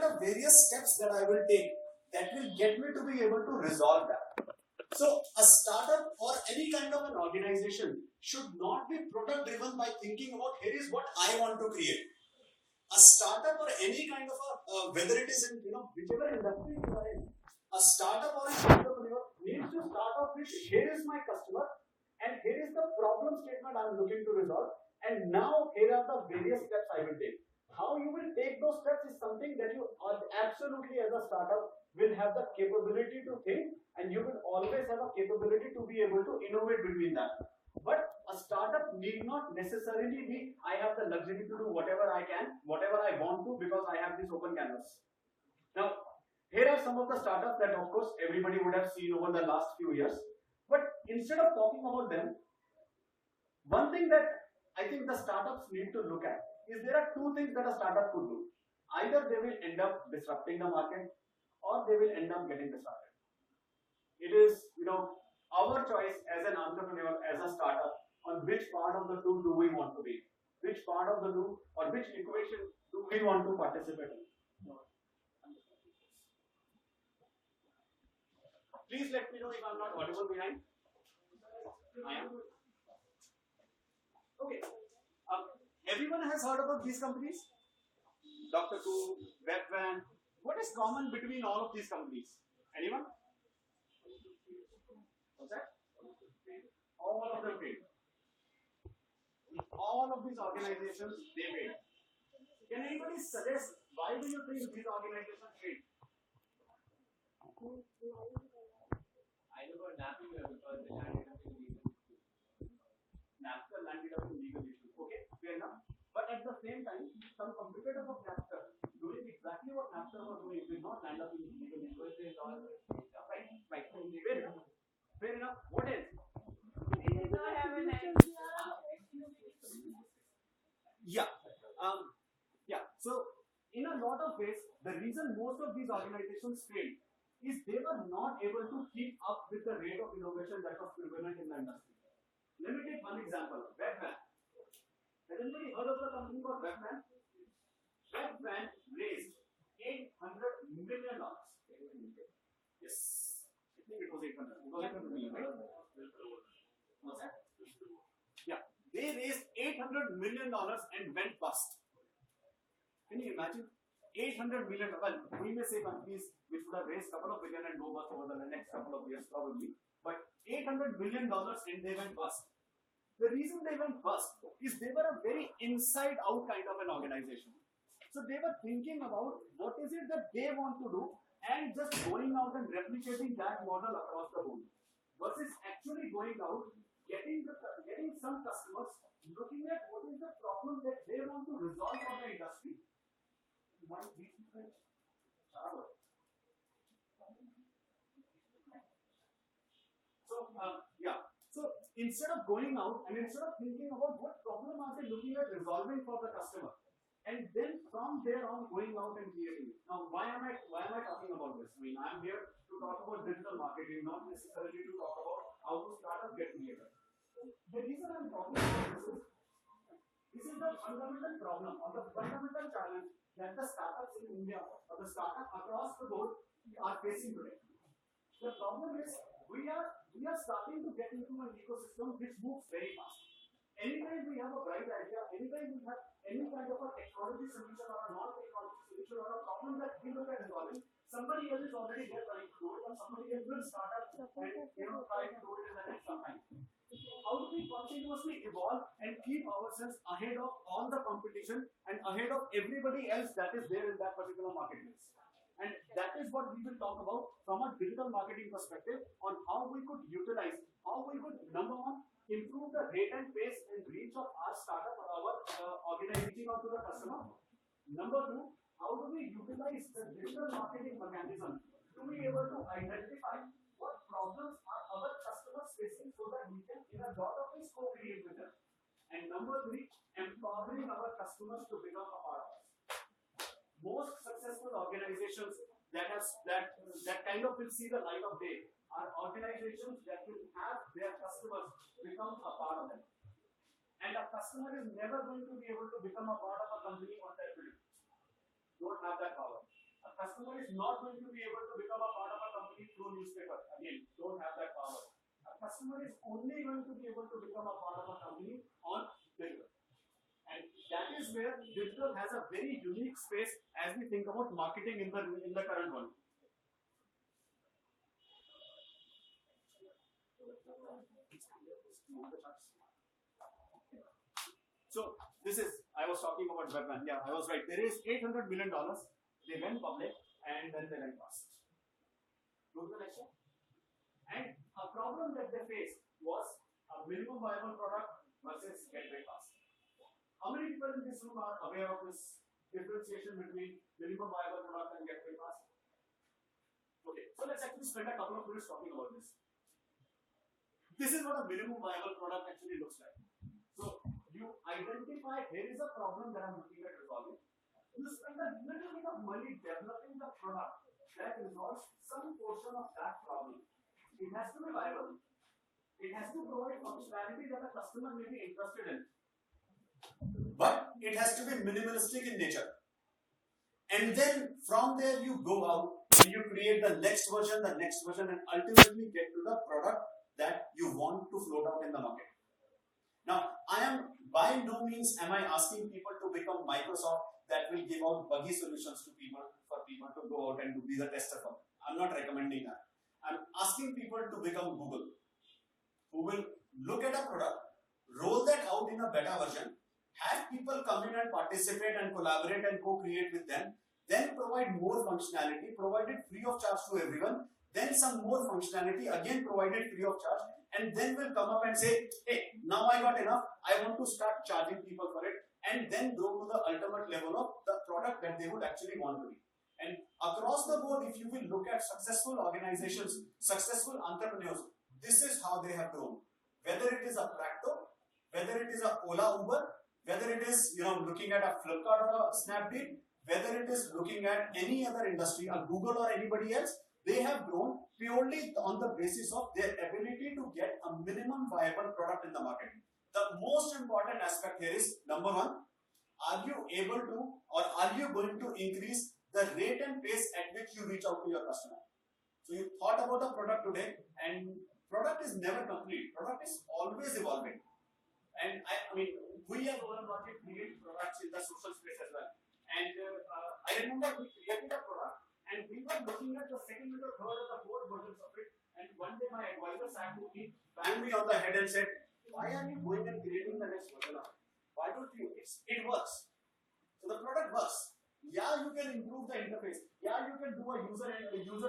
the various steps that I will take that will get me to be able to resolve that. So a startup or any kind of an organization should not be product driven by thinking about here is what I want to create. A startup or any kind of a whether it is in whichever industry you are in, a startup or an entrepreneur needs to start off with here is my customer and here is the problem statement I am looking to resolve, and now here are the various steps I will take. How you will take those steps is something that you are absolutely as a startup will have the capability to think, and you will always have a capability to be able to innovate between that. But a startup need not necessarily be I have the luxury to do whatever I can, whatever I want to because I have this open canvas. Now, here are some of the startups that of course everybody would have seen over the last few years. But instead of talking about them, one thing that I think the startups need to look at is there are two things that a startup could do. Either they will end up disrupting the market or they will end up getting disrupted. It is, our choice as an entrepreneur, as a startup, on which part of the two do we want to be, which part of the two or which equation do we want to participate in. Please let me know if I'm not audible behind. I am. Okay. Everyone has heard about these companies? Dr. Koo, Webvan. What is common between all of these companies? Anyone? What's that? All of them failed. All of these organizations, they failed. Can anybody suggest why do you think these organizations failed? I know about Napster because they landed up in legal issues. Napster landed up in legal issues. Okay, fair enough. But at the same time, some competitors of Napster doing exactly what Napster was doing did not land up in legal issues. Right. Fair enough. Fair enough. What else? They did not have an Yeah. So in a lot of ways, the reason most of these organizations failed is they were not able to keep up with the rate of innovation that was prevalent in the industry. Let me take one example. Webvan. Has anybody heard of the company called Webvan? Webvan raised $800 million. Yes. I think it was 800. It was 800 million, right? What's that? Yeah. They raised $800 million and went bust. Can you imagine? $800 million. Well, we may say companies which would have raised a couple of billion and go bust over the next couple of years probably. But $800 million and they went bust. The reason they went bust is they were a very inside out kind of an organization. So they were thinking about what is it that they want to do and just going out and replicating that model across the world. Versus actually going out, getting some customers, looking at what is the problem that they want to resolve for the industry. So instead of going out and instead of thinking about what problem are they looking at resolving for the customer, and then from there on going out and creating it. Now, why am I talking about this? I mean, I'm here to talk about digital marketing, not necessarily to talk about how to startups get created. The reason I'm talking about this is the fundamental problem or the fundamental challenge that the startups in India or the startups across the board are facing today. The problem is we are starting to get into an ecosystem which moves very fast. Anytime we have a bright idea, anytime we have any kind of a technology solution or a non-technology solution or a problem that we look at resolving, somebody else is already there trying to do it, and somebody else will start up and try to do it in the next some time. How do we continuously evolve and keep ourselves ahead of all the competition and ahead of everybody else that is there in that particular marketplace? And that is what we will talk about from a digital marketing perspective on how we could utilize, how we could, number one, improve the rate and pace and reach of our startup or our organizing out to the customer. Number two, how do we utilize the digital marketing mechanism to be able to identify what problems are our customers facing so that we can in a lot of ways co-create with them. And number three, empowering our customers to become a part of us. Most successful organizations that kind of will see the light of day are organizations that will have their customers become a part of them. And a customer is never going to be able to become a part of a company on their building. Don't have that power. A customer is not going to be able to become a part of a company through newspaper. Again, don't have that power. A customer is only going to be able to become a part of a company on digital. And that is where digital has a very unique space as we think about marketing in the current world. So this is, I was talking about Webvan. Yeah, I was right. There is $800 million. They went public and then they went bust. Go to the next one. And a problem that they faced was a minimum viable product versus get very fast. How many people in this room are aware of this differentiation between minimum viable product and get very fast? Okay, so let's actually spend a couple of minutes talking about this. This is what a minimum viable product actually looks like. So you identify here is a problem that I'm looking at resolving. You spend a little bit of money developing the product that resolves some portion of that problem. It has to be viable. It has to provide functionality that the customer may be interested in. But it has to be minimalistic in nature. And then from there you go out and you create the next version, and ultimately get to the product that you want to float out in the market. Now, I am by no means am I asking people to become Microsoft that will give out buggy solutions to people for people to go out and to be the tester for. I'm not recommending that. I'm asking people to become Google, who will look at a product, roll that out in a beta version, have people come in and participate and collaborate and co-create with them, then provide more functionality, provided free of charge to everyone, then some more functionality, again provided free of charge, and then will come up and say, hey, now I got enough, I want to start charging people for it, and then grow to the ultimate level of the product that they would actually want to be. And across the board, if you will look at successful organizations, successful entrepreneurs, this is how they have grown. Whether it is a Practo, whether it is a Ola Uber, whether it is looking at a Flipkart or a Snapdeal, whether it is looking at any other industry, a Google or anybody else, they have grown purely on the basis of their ability to get a minimum viable product in the market. The most important aspect here is, number one, are you able to or are you going to increase the rate and pace at which you reach out to your customer? So you thought about a product today, and product is never complete. Product is always evolving. And I mean, we have over market create products in the social space as well. And I remember we created a product and we were looking at the second or third or the fourth versions of it. And one day my advisor sat with me, banged me on the head and said, why are you going and creating the next version of it? Why don't you? It works. So the product works. Yeah, you can improve the interface. Yeah, you can do a user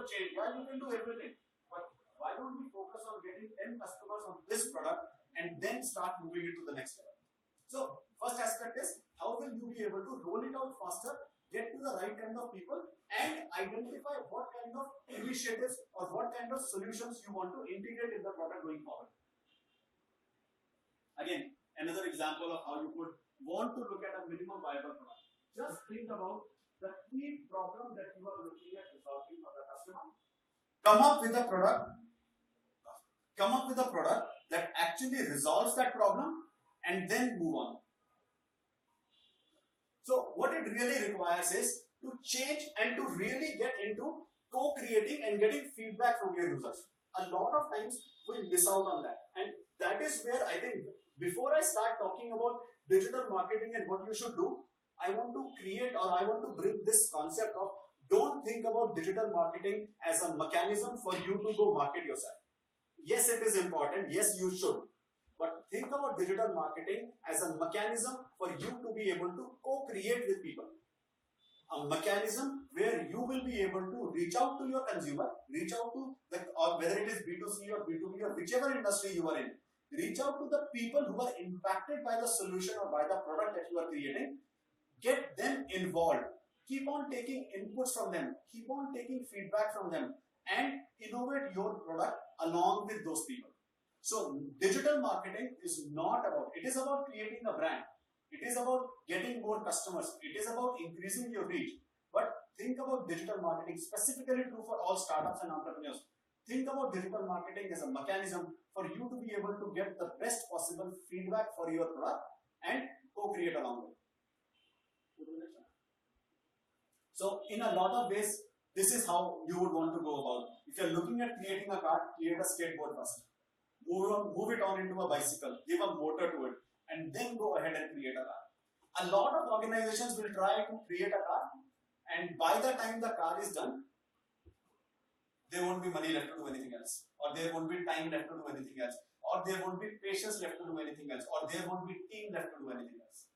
change. Yeah, you can do everything. But why don't we focus on getting 10 customers on this product and then start moving it to the next level? So first aspect is, how will you be able to roll it out faster, get to the right kind of people, and identify what kind of initiatives or what kind of solutions you want to integrate in the product going forward. Again, another example of how you could want to look at a minimum viable product. Just think about the key problem that you are looking at resolving for the customer. Come up with a product that actually resolves that problem and then move on. So what it really requires is to change and to really get into co-creating and getting feedback from your users. A lot of times we miss out on that, and that is where I think before I start talking about digital marketing and what you should do, I want to create or I want to bring this concept of, don't think about digital marketing as a mechanism for you to go market yourself. Yes, it is important. Yes, you should. But think about digital marketing as a mechanism for you to be able to co-create with people. A mechanism where you will be able to reach out to your consumer, reach out to or whether it is B2C or B2B or whichever industry you are in, reach out to the people who are impacted by the solution or by the product that you are creating, get them involved, keep on taking inputs from them, keep on taking feedback from them, and innovate your product along with those people. So digital marketing is not about, it is about creating a brand. It is about getting more customers. It is about increasing your reach. But think about digital marketing, specifically true for all startups and entrepreneurs. Think about digital marketing as a mechanism for you to be able to get the best possible feedback for your product and co-create along with it. So in a lot of ways, this is how you would want to go about. If you're looking at creating a car, create a skateboard first. Move it on into a bicycle, give a motor to it, and then go ahead and create a car. A lot of organizations will try to create a car, and by the time the car is done, there won't be money left to do anything else, or there won't be time left to do anything else, or there won't be patience left to do anything else, or there won't be team left to do anything else.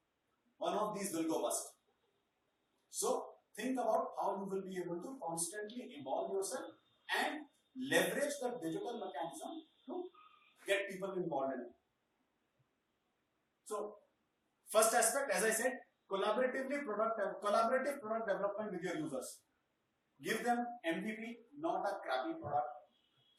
One of these will go bust. So think about how you will be able to constantly evolve yourself and leverage the digital mechanism to get people involved in it. So first aspect, as I said, collaborative product development with your users. Give them MVP, not a crappy product.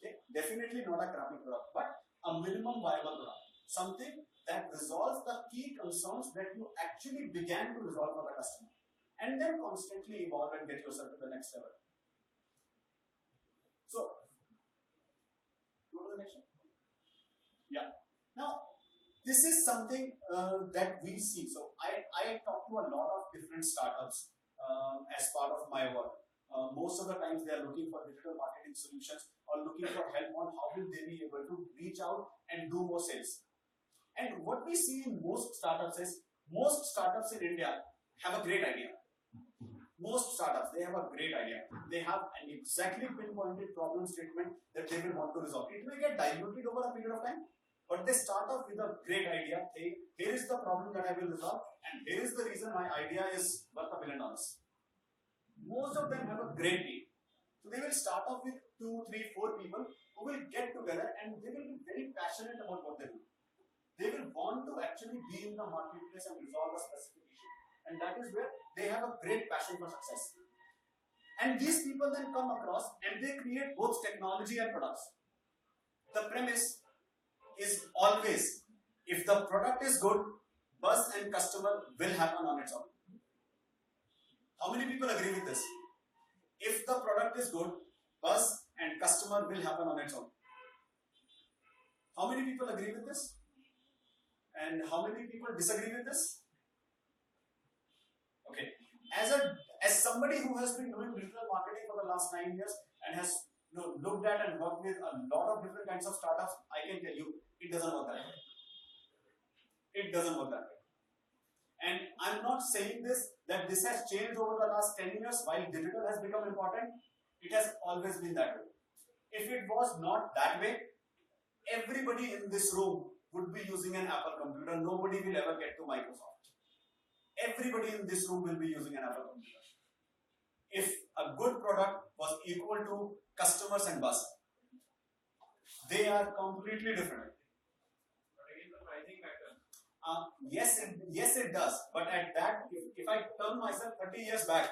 Okay? Definitely not a crappy product, but a minimum viable product. Something that resolves the key concerns that you actually began to resolve for the customer. And then constantly evolve and get yourself to the next level. So, go to the next one. Yeah. Now, this is something that we see. So, I talk to a lot of different startups as part of my work. Most of the times they are looking for digital marketing solutions or looking for help on how will they be able to reach out and do more sales. And what we see in most startups is, most startups in India have a great idea. Most startups, they have a great idea. They have an exactly pinpointed problem statement that they will want to resolve. It may get diluted over a period of time, but they start off with a great idea. Hey, here is the problem that I will resolve, and here is the reason my idea is worth $1 billion. Most of them have a great team. So they will start off with 2, 3, 4 people who will get together and they will be very passionate about what they do. They will want to actually be in the marketplace and resolve a specific issue. And that is where they have a great passion for success. And these people then come across and they create both technology and products. The premise is always, if the product is good, buzz and customer will happen on its own. How many people agree with this? If the product is good, buzz and customer will happen on its own. How many people agree with this? And how many people disagree with this? Okay. As somebody who has been doing digital marketing for the last 9 years and has looked at and worked with a lot of different kinds of startups, I can tell you, it doesn't work that way. It doesn't work that way. And I'm not saying that this has changed over the last 10 years while digital has become important. It has always been that way. If it was not that way, everybody in this room would be using an Apple computer. Nobody will ever get to Microsoft. Everybody in this room will be using an Apple computer. If a good product was equal to customers and buzz, they are completely different. Yes, it does. But at that, if I turn myself 30 years back,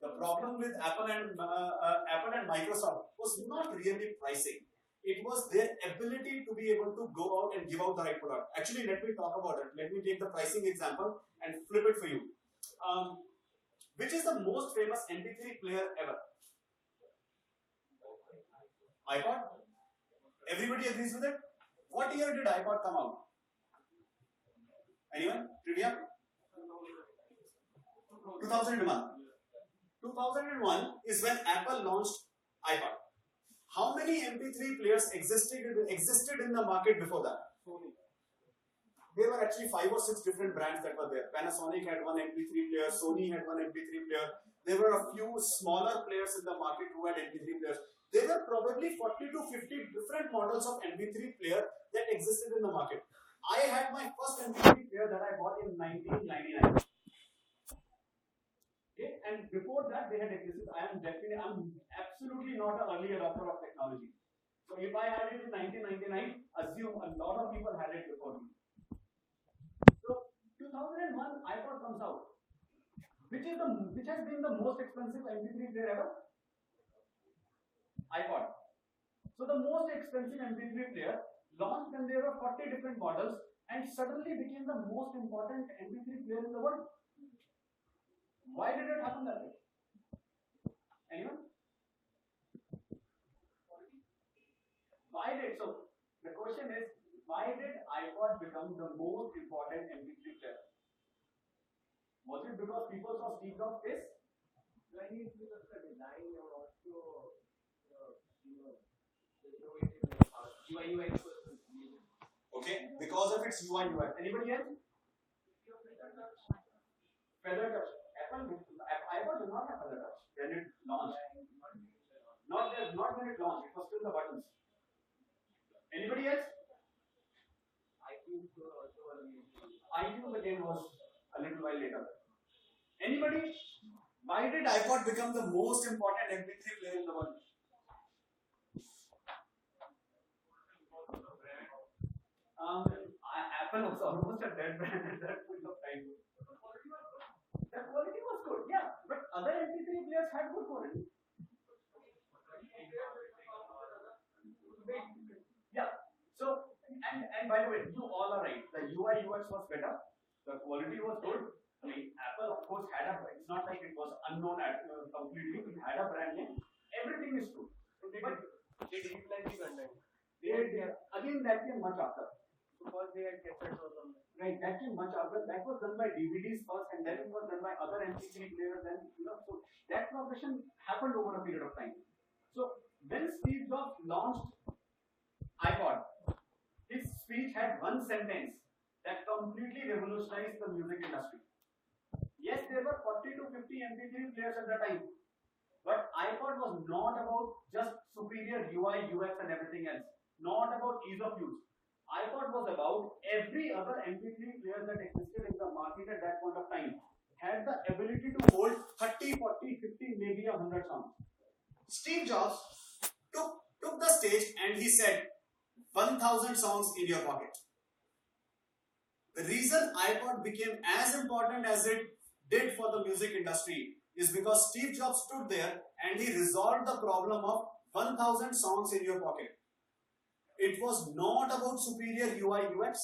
the problem with Apple and Microsoft was not really pricing. It was their ability to be able to go out and give out the right product. Actually, let me talk about it. Let me take the pricing example and flip it for you. Which is the most famous MP3 player ever? iPod? Everybody agrees with it? What year did iPod come out? Anyone? Trivia? 2001. 2001 is when Apple launched iPod. How many MP3 players existed in the market before that? There were actually 5 or 6 different brands that were there. Panasonic had one MP3 player, Sony had one MP3 player. There were a few smaller players in the market who had MP3 players. There were probably 40 to 50 different models of MP3 player that existed in the market. I had my first MP3 player that I bought in 1999. Okay, and before that they had existed. I'm absolutely not an early adopter of technology. So if I had it in 1999, assume a lot of people had it before me. So 2001 iPod comes out. Which has been the most expensive MP3 player ever? iPod. So the most expensive MP3 player launched when there were 40 different models and suddenly became the most important MP3 player in the world. Why did it happen that way? Anyone? So the question is, why did iPod become the most important MP3 player? Was it because people saw Steve Jobs' face? varies because of the design and also the innovative UI UX was amazing. Okay, because of its UI UX. Anybody else? Feather touch. iPod did not have feather touch when it launched. Not when it launched. It was still the buttons. Anybody else? iTunes were also amazing. iTunes again was a little while later. Anybody? Why did iPod become the most important MP3 player in the world? Apple was almost a dead brand at that point of time. The quality was good, yeah, but other MP3 players had good quality. Yeah. So, and by the way, you all are right. The UI UX was better. The quality was good. I mean, Apple of course had a. It's not like it was unknown completely. It had a brand name. Everything is good. But They digitalized the content. again that came much after. Because they had cassettes or something. Right, that came much after. That was done by DVDs first, and then it was done by other MP3 players. And so that progression happened over a period of time. So when Steve Jobs launched iPod, his speech had one sentence that completely revolutionized the music industry. Yes, there were 40 to 50 MP3 players at the time, but iPod was not about just superior UI, UX, and everything else. Not about ease of use. iPod was about every other MP3 player that existed in the market at that point of time had the ability to hold 30, 40, 50, maybe 100 songs. Steve Jobs took the stage and he said, 1,000 songs in your pocket. The reason iPod became as important as it did for the music industry is because Steve Jobs stood there and he resolved the problem of 1,000 songs in your pocket. It was not about superior UI UX.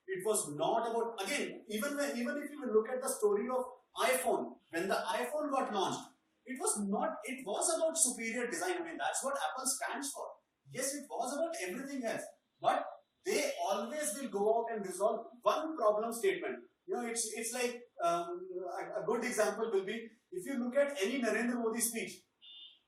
It was not about, again, even if you will look at the story of iPhone, when the iPhone got launched, it was about superior design. I mean, that's what Apple stands for. Yes, it was about everything else, but they always will go out and resolve one problem statement. It's like a good example will be if you look at any Narendra Modi speech,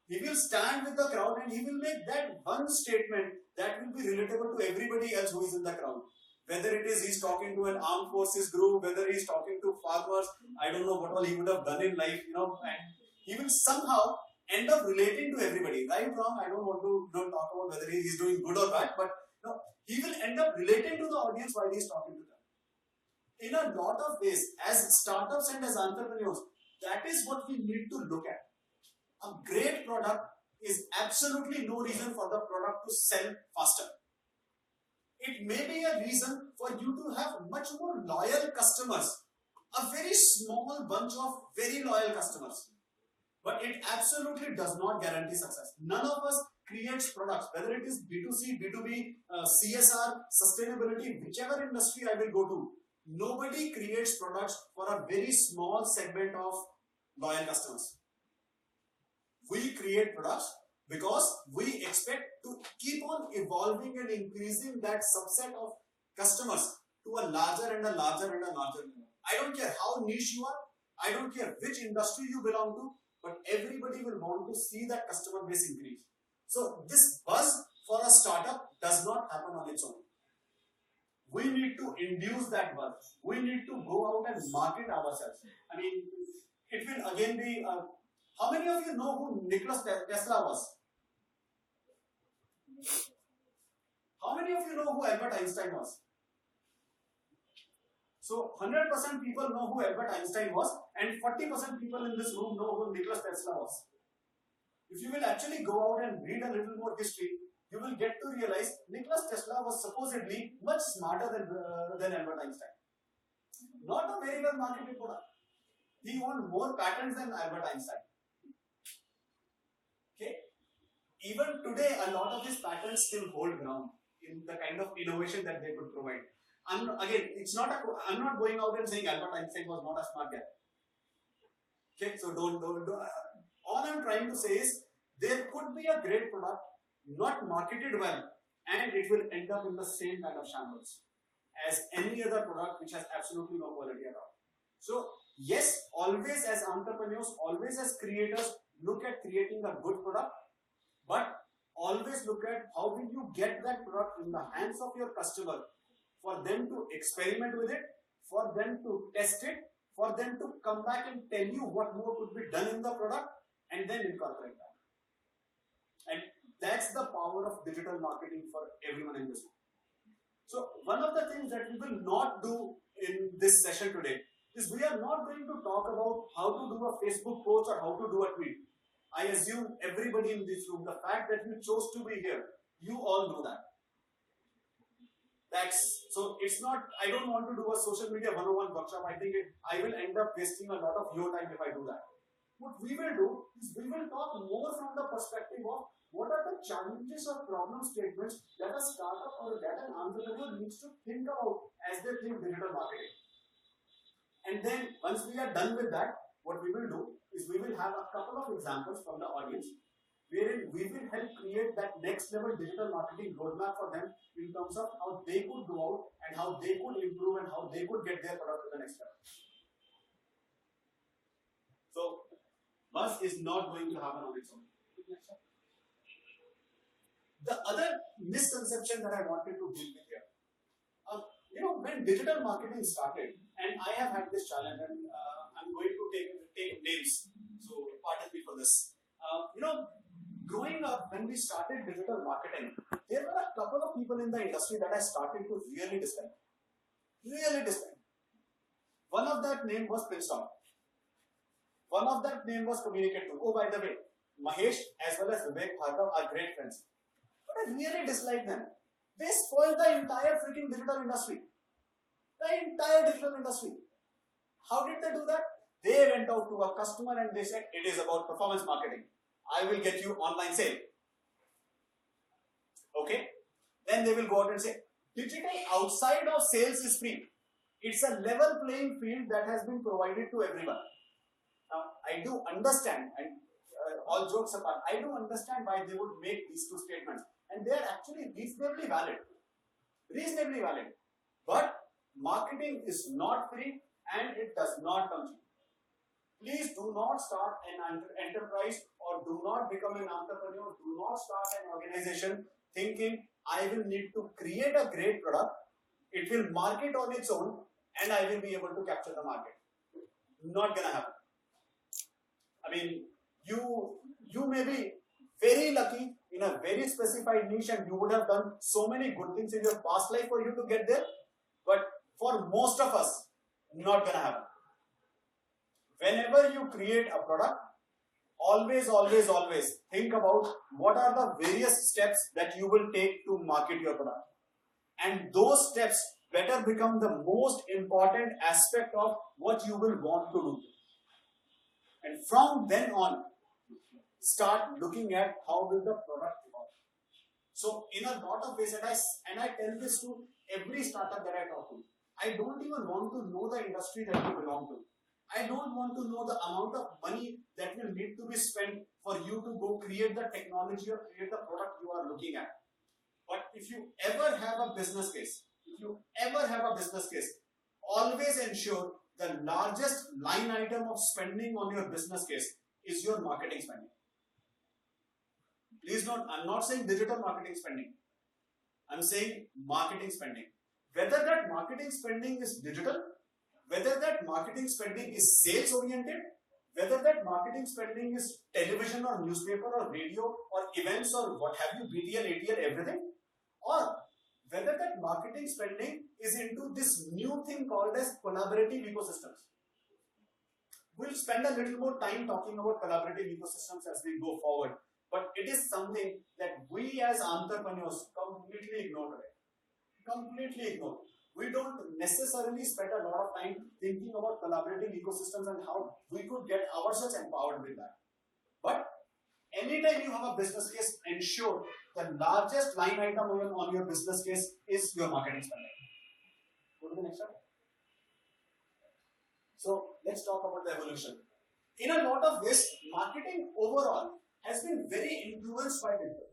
he will stand with the crowd and he will make that one statement that will be relatable to everybody else who is in the crowd. Whether it is he's talking to an armed forces group, whether he's talking to farmers, I don't know what all he would have done in life, and he will somehow end up relating to everybody. Right, wrong, I don't want to talk about whether he's doing good or bad, but he will end up relating to the audience while he's talking to them. In a lot of ways, as startups and as entrepreneurs, that is what we need to look at. A great product is absolutely no reason for the product to sell faster. It may be a reason for you to have much more loyal customers, a very small bunch of very loyal customers. But it absolutely does not guarantee success. None of us creates products, whether it is B2C, B2B, CSR, sustainability, whichever industry I will go to. Nobody creates products for a very small segment of loyal customers. We create products because we expect to keep on evolving and increasing that subset of customers to a larger and a larger and a larger level. I don't care how niche you are, I don't care which industry you belong to, but everybody will want to see that customer base increase. So this buzz for a startup does not happen on its own. We need to induce that buzz. We need to go out and market ourselves. I mean, it will again be. How many of you know who Nikola Tesla was? How many of you know who Albert Einstein was? So 100% people know who Albert Einstein was, and 40% people in this room know who Nikola Tesla was. If you will actually go out and read a little more history, you will get to realize Nikola Tesla was supposedly much smarter than Albert Einstein. Not a very well marketed product. He owned more patents than Albert Einstein. Okay? Even today, a lot of his patents still hold ground in the kind of innovation that they could provide. I'm not going out and saying Albert Einstein was not a smart guy. Okay, so don't. All I'm trying to say is there could be a great product not marketed well, and it will end up in the same kind of shambles as any other product which has absolutely no quality at all. So Yes, always as entrepreneurs, always as creators, look at creating a good product, but always look at how will you get that product in the hands of your customer for them to experiment with it, for them to test it, for them to come back and tell you what more could be done in the product, and then incorporate that. And that's the power of digital marketing for everyone in this room. So one of the things that we will not do in this session today is we are not going to talk about how to do a Facebook post or how to do a tweet. I assume everybody in this room, the fact that you chose to be here, you all know that. So it's not, I don't want to do a social media 101 workshop. I think I will end up wasting a lot of your time if I do that. What we will do is we will talk more from the perspective of what are the challenges or problem statements that a startup or that an entrepreneur needs to think about as they think digital marketing. And then once we are done with that, what we will do is we will have a couple of examples from the audience wherein we will help create that next level digital marketing roadmap for them in terms of how they could go out and how they could improve and how they could get their product to the next level. So, buzz is not going to happen on its own. The other misconception that I wanted to deal with here, when digital marketing started, and I have had this challenge, and I'm going to take names, so pardon me for this. Growing up, when we started digital marketing, there were a couple of people in the industry that I started to really dislike. Really dislike. One of that name was Princeton. One of that name was Communicate 2. Oh, by the way, Mahesh as well as Vivek Bhargav are great friends. But I really dislike them. They spoiled the entire freaking digital industry. The entire digital industry. How did they do that? They went out to a customer and they said, it is about performance marketing. I will get you online sale. Okay? Then they will go out and say, digital outside of sales is free. It's a level playing field that has been provided to everyone. Now, I do understand, and all jokes apart, I do understand why they would make these two statements. And they are actually reasonably valid. Reasonably valid. But marketing is not free and it does not come cheap. Please do not start an enterprise or do not become an entrepreneur. Do not start an organization thinking I will need to create a great product. It will market on its own and I will be able to capture the market. Not gonna happen. I mean, you may be very lucky in a very specified niche and you would have done so many good things in your past life for you to get there. But for most of us, not gonna happen. Whenever you create a product, always think about what are the various steps that you will take to market your product. And those steps better become the most important aspect of what you will want to do. And from then on, start looking at how will the product evolve. So in a lot of ways, and I tell this to every startup that I talk to, I don't even want to know the industry that you belong to. I don't want to know the amount of money that will need to be spent for you to go create the technology or create the product you are looking at. But if you ever have a business case, always ensure the largest line item of spending on your business case is your marketing spending. Please note, I'm not saying digital marketing spending. I'm saying marketing spending. Whether that marketing spending is digital, whether that marketing spending is sales oriented, whether that marketing spending is television or newspaper or radio or events or what have you, BTL, ATL, everything, or whether that marketing spending is into this new thing called as collaborative ecosystems. We'll spend a little more time talking about collaborative ecosystems as we go forward, but it is something that we as entrepreneurs completely ignore today. Completely ignore. We don't necessarily spend a lot of time thinking about collaborative ecosystems and how we could get ourselves empowered with that. But anytime you have a business case, ensure the largest line item on your business case is your marketing spending. Go to the next slide. So let's talk about the evolution. In a lot of ways, marketing overall has been very influenced by digital.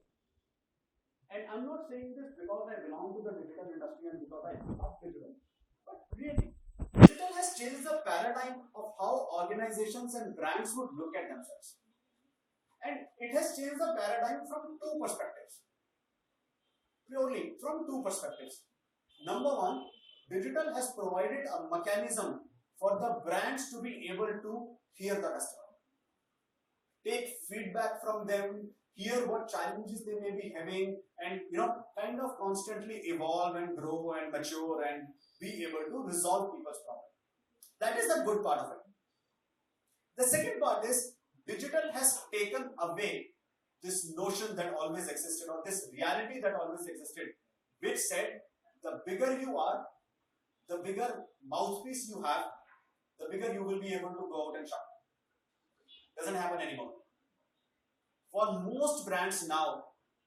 And I'm not saying this because I belong to the digital industry and because I love digital. But really, Digital has changed the paradigm of how organizations and brands would look at themselves. And it has changed the paradigm from two perspectives. Purely from two perspectives. Number one, digital has provided a mechanism for the brands to be able to hear the customer, take feedback from them, hear what challenges they may be having, and kind of constantly evolve and grow and mature and be able to resolve people's problems. That is the good part of it. The second part is digital has taken away this notion that always existed, or this reality that always existed, which said the bigger you are, the bigger mouthpiece you have, the bigger you will be able to go out and shout. Doesn't happen anymore. For most brands now,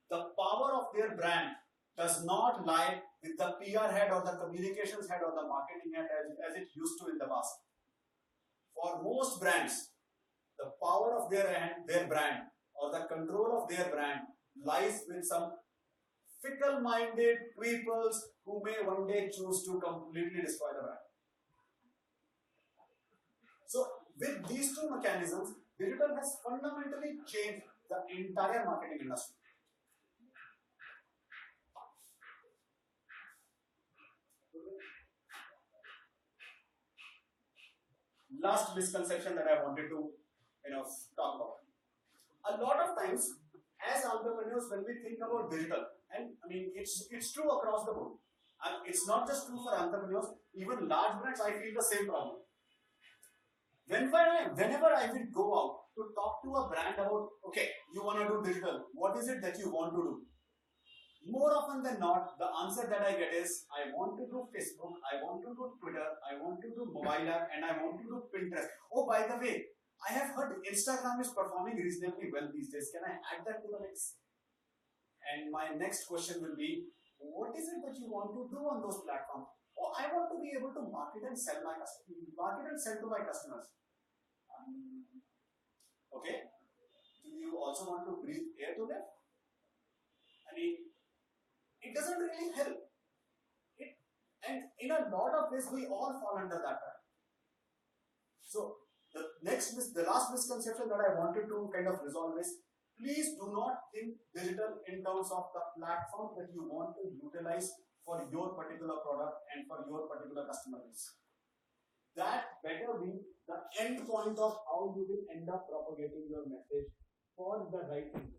the power of their brand does not lie with the PR head or the communications head or the marketing head as it used to in the past. For most brands, the power of their brand or the control of their brand lies with some fickle-minded peoples who may one day choose to completely destroy the brand. So, with these two mechanisms, digital has fundamentally changed the entire marketing industry. Last misconception that I wanted to talk about. A lot of times, as entrepreneurs, when we think about digital, and I mean it's true across the board. And it's not just true for entrepreneurs, even large brands, I feel the same problem. Whenever I will go out to talk to a brand about, okay, you want to do digital, what is it that you want to do? More often than not, the answer that I get is, I want to do Facebook, I want to do Twitter, I want to do mobile app, and I want to do Pinterest. Oh, by the way, I have heard Instagram is performing reasonably well these days. Can I add that to the mix? And my next question will be, what is it that you want to do on those platforms? Oh, I want to be able to market and sell to my customers. Okay. Do you also want to breathe air to them? I mean, it doesn't really help. And in a lot of ways, we all fall under that trap. So the last misconception that I wanted to kind of resolve is, please do not think digital in terms of the platform that you want to utilize for your particular product and for your particular customer base. That better be the end point of how you will end up propagating your message for the right thing.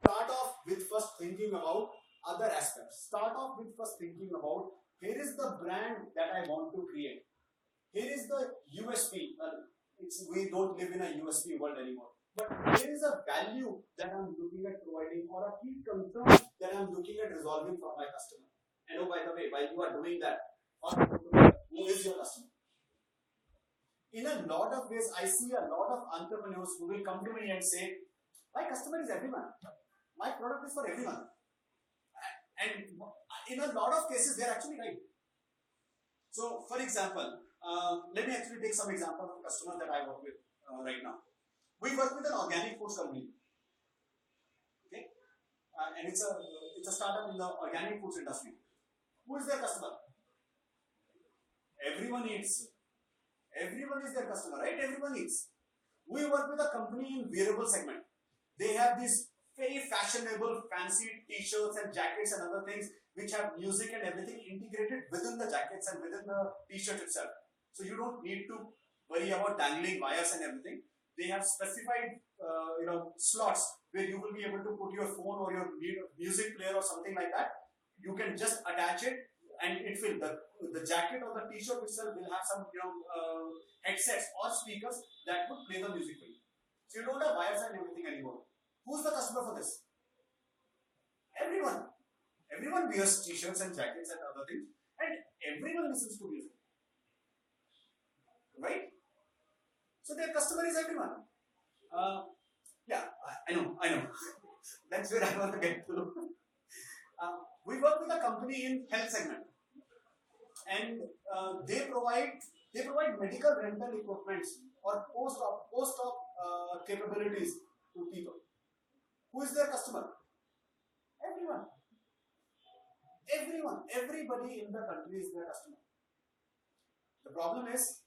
Start off with first thinking about other aspects. Start off with first thinking about, here is the brand that I want to create. Here is the USP. We don't live in a USP world anymore. But there is a value that I'm looking at providing, or a key concern that I'm looking at resolving for my customer. And oh, by the way, while you are doing that, who is your customer? In a lot of ways, I see a lot of entrepreneurs who will come to me and say, my customer is everyone. My product is for everyone. And in a lot of cases, they're actually right. So, for example, let me actually take some examples of customers that I work with right now. We work with an organic foods company. Okay? And it's a startup in the organic foods industry. Who is their customer? Everyone eats. Everyone is their customer, right? Everyone eats. We work with a company in wearable segment. They have these very fashionable, fancy t-shirts and jackets and other things which have music and everything integrated within the jackets and within the t-shirt itself. So you don't need to worry about dangling wires and everything. They have specified slots where you will be able to put your phone or your music player or something like that. You can just attach it, and it will, the jacket or the t-shirt itself will have some headsets or speakers that would play the music for you. So you don't have wires and everything anymore. Who's the customer for this? Everyone. Everyone wears t-shirts and jackets and other things, and everyone listens to music. Right? So their customer is everyone. Yeah, I know. That's where I want to get to. We work with a company in health segment, and they provide medical rental equipment or post-op capabilities to people. Who is their customer? Everyone. Everybody in the country is their customer. The problem is,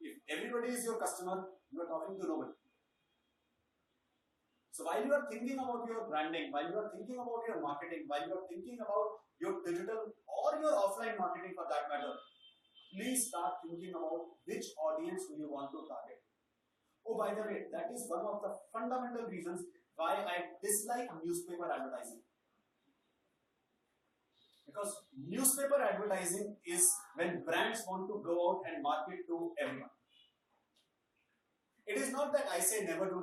if everybody is your customer, you are talking to nobody. So while you are thinking about your branding, while you are thinking about your marketing, while you are thinking about your digital or your offline marketing for that matter, please start thinking about which audience do you want to target. Oh, by the way, that is one of the fundamental reasons why I dislike newspaper advertising. Because newspaper advertising is when brands want to go out and market to everyone. It is not that I say never do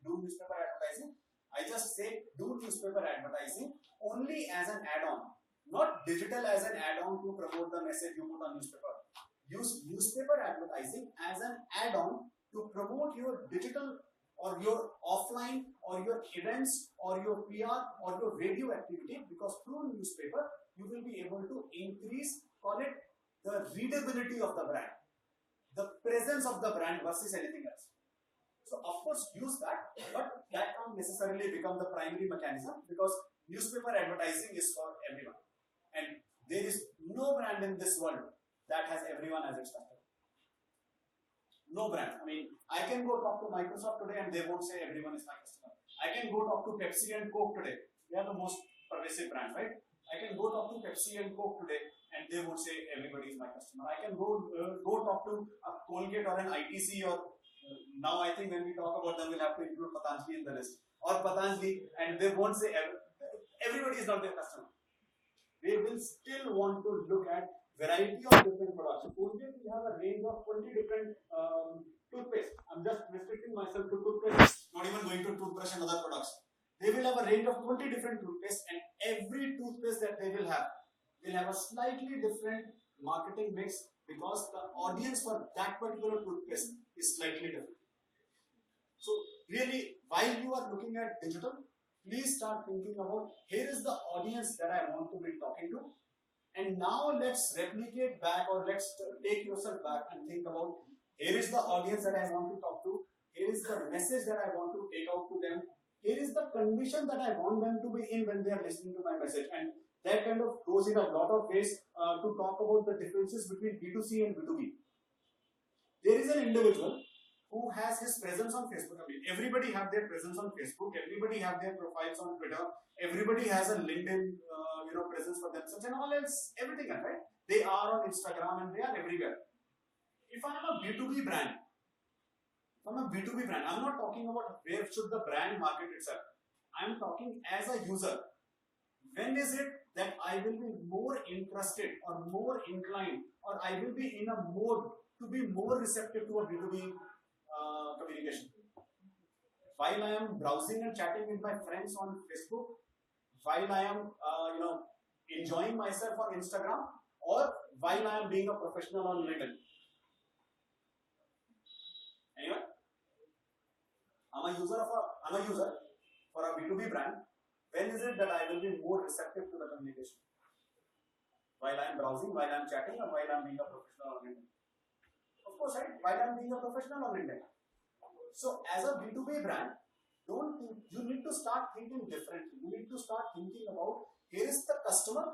newspaper advertising. I just say do newspaper advertising only as an add-on, not digital as an add-on to promote the message you put on newspaper. Use newspaper advertising as an add-on to promote your digital or your offline or your events or your PR or your radio activity, because through newspaper you will be able to increase, call it the readability of the brand, the presence of the brand versus anything else. So of course use that, but that can't necessarily become the primary mechanism, because newspaper advertising is for everyone. And there is no brand in this world that has everyone as its customer. No brand. I mean, I can go talk to Microsoft today and they won't say everyone is my customer. I can go talk to Pepsi and Coke today. They are the most pervasive brand, right? I can go talk to Pepsi and Coke today and they won't say everybody is my customer. I can go talk to a Colgate or an ITC, or now I think when we talk about them, we'll have to include Patanjali in the list. Or Patanjali, and they won't say everybody is not their customer. They will still want to look at variety of different products. Colgate will have a range of 20 different toothpaste. I'm just restricting myself to toothpaste, not even going to toothbrush and other products. They will have a range of 20 different toothpaste, and every toothpaste that they will have a slightly different marketing mix, because the audience for that particular toothpaste is slightly different. So really, while you are looking at digital, please start thinking about, here is the audience that I want to be talking to, and now let's replicate back, or let's take yourself back and think about, here is the audience that I want to talk to, here is the message that I want to take out to them, here is the condition that I want them to be in when they are listening to my message. And that kind of goes in a lot of ways to talk about the differences between B2C and B2B. There is an individual who has his presence on Facebook. I mean, everybody have their presence on Facebook, everybody have their profiles on Twitter, everybody has a LinkedIn presence for themselves, and all else, everything else, right? They are on Instagram and they are everywhere. If I am a B2B brand, I'm not talking about where should the brand market itself. I'm talking as a user. When is it that I will be more interested or more inclined, or I will be in a mode to be more receptive to a B2B communication? While I am browsing and chatting with my friends on Facebook, while I am enjoying myself on Instagram, or while I am being a professional on LinkedIn? Anyone? I'm a user for a B2B brand. When is it that I will be more receptive to the communication? While I am browsing, while I am chatting, or while I am being a professional on LinkedIn? Of course, right? While I am being a professional on LinkedIn. So as a B2B brand, you need to start thinking differently. You need to start thinking about, here is the customer,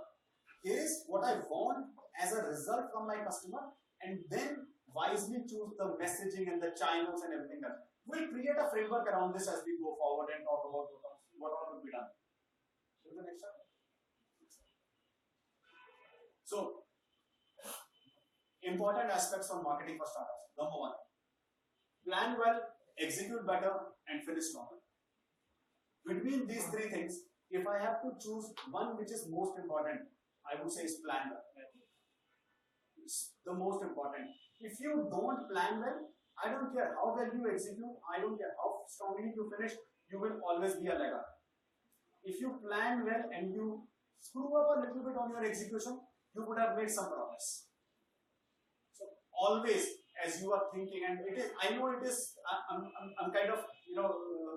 here is what I want as a result from my customer, and then wisely choose the messaging and the channels and everything else. We'll create a framework around this as we go forward and talk about what all will be done. So the next slide. So, important aspects of marketing for startups. Number one, plan well, execute better, and finish stronger. Between these three things, if I have to choose one which is most important, I would say is plan well. It's the most important. If you don't plan well, I don't care how well you execute, I don't care how strongly you finish, you will always be a laggard. If you plan well and you screw up a little bit on your execution, you would have made some progress. So always, as you are thinking, and it is, I know it is, I'm kind of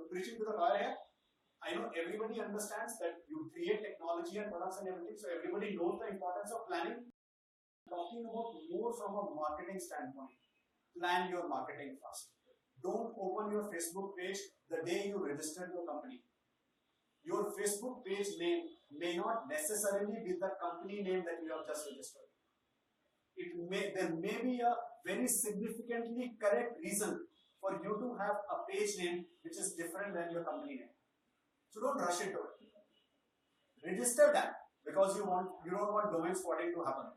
preaching to the choir here. I know everybody understands that you create technology and products and everything, so everybody knows the importance of planning. Talking about more from a marketing standpoint. Plan your marketing first. Don't open your Facebook page the day you registered your company. Your Facebook page name may not necessarily be the company name that you have just registered. there may be a very significantly correct reason for you to have a page name which is different than your company name. So don't rush into it. Register that because you don't want domain squatting to happen.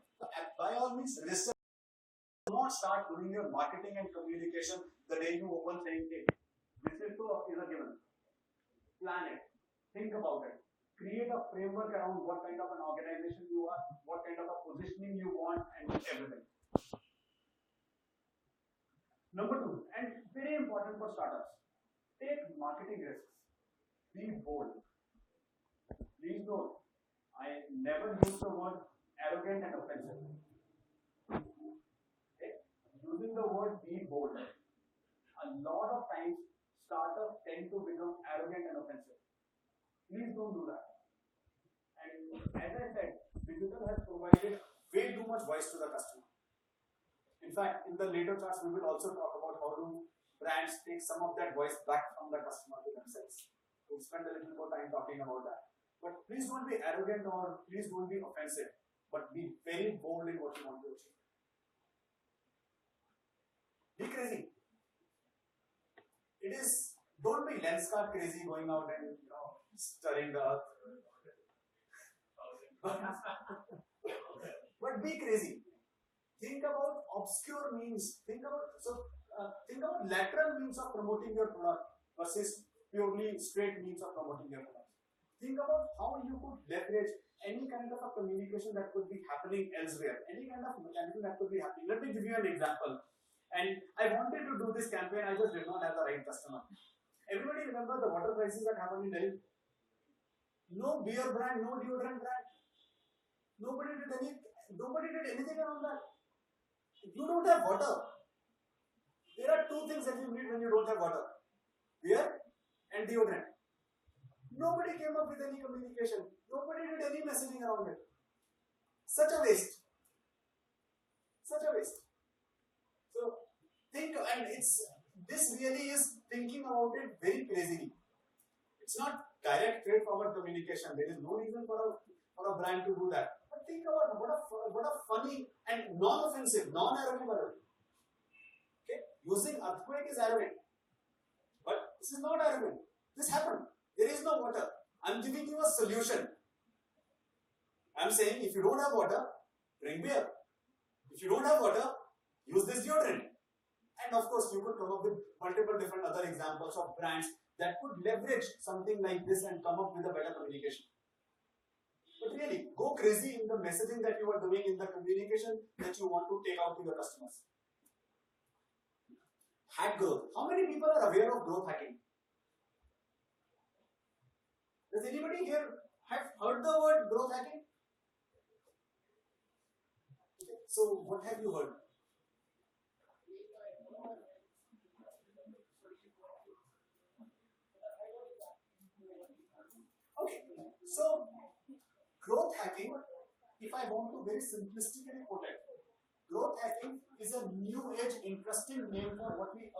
By all means, register. Do not start doing your marketing and communication the day you open saying, hey, this is a given. Plan it. Think about it. Create a framework around what kind of an organization you are, what kind of a positioning you want, and everything. Number two, and very important for startups, take marketing risks. Be bold. Please note, I never use the word arrogant and offensive. Okay? Using the word be bold. A lot of times, startups tend to become arrogant and offensive. Please don't do that. And as I said, digital has provided way too much voice to the customer. In fact, in the later class, we will also talk about how do brands take some of that voice back from the customer to themselves. We'll spend a little more time talking about that. But please don't be arrogant or please don't be offensive, but be very bold in what you want to achieve. Be crazy. It is, don't be lens card crazy going out and stirring the earth. But be crazy. Think about obscure means. Think about lateral means of promoting your product versus purely straight means of promoting your product. Think about how you could leverage any kind of a communication that could be happening elsewhere, any kind of mechanism that could be happening. Let me give you an example. And I wanted to do this campaign, I just did not have the right customer. Everybody remember the water crisis that happened in Delhi? No beer brand, no deodorant brand. Nobody did anything around that. You don't have water. There are two things that you need when you don't have water: beer and deodorant. Nobody came up with any communication. Nobody did any messaging around it. Such a waste. Such a waste. So think, and this really is thinking about it very crazily. It's not direct straightforward communication. There is no reason for a brand to do that. But think about what a funny and non-offensive, non-arrogant word. Okay, using earthquake is arrogant, but this is not arrogant. This happened. There is no water. I'm giving you a solution. I'm saying if you don't have water, drink beer. If you don't have water, use this deodorant. And of course, you could come up with multiple different other examples of brands that could leverage something like this and come up with a better communication. But really, go crazy in the messaging that you are doing, in the communication that you want to take out to your customers. Hack growth. How many people are aware of growth hacking? Does anybody here have heard the word growth hacking? Okay, so what have you heard? Okay, so growth hacking, if I want to very simplistically put it, growth hacking is a new age interesting name for what we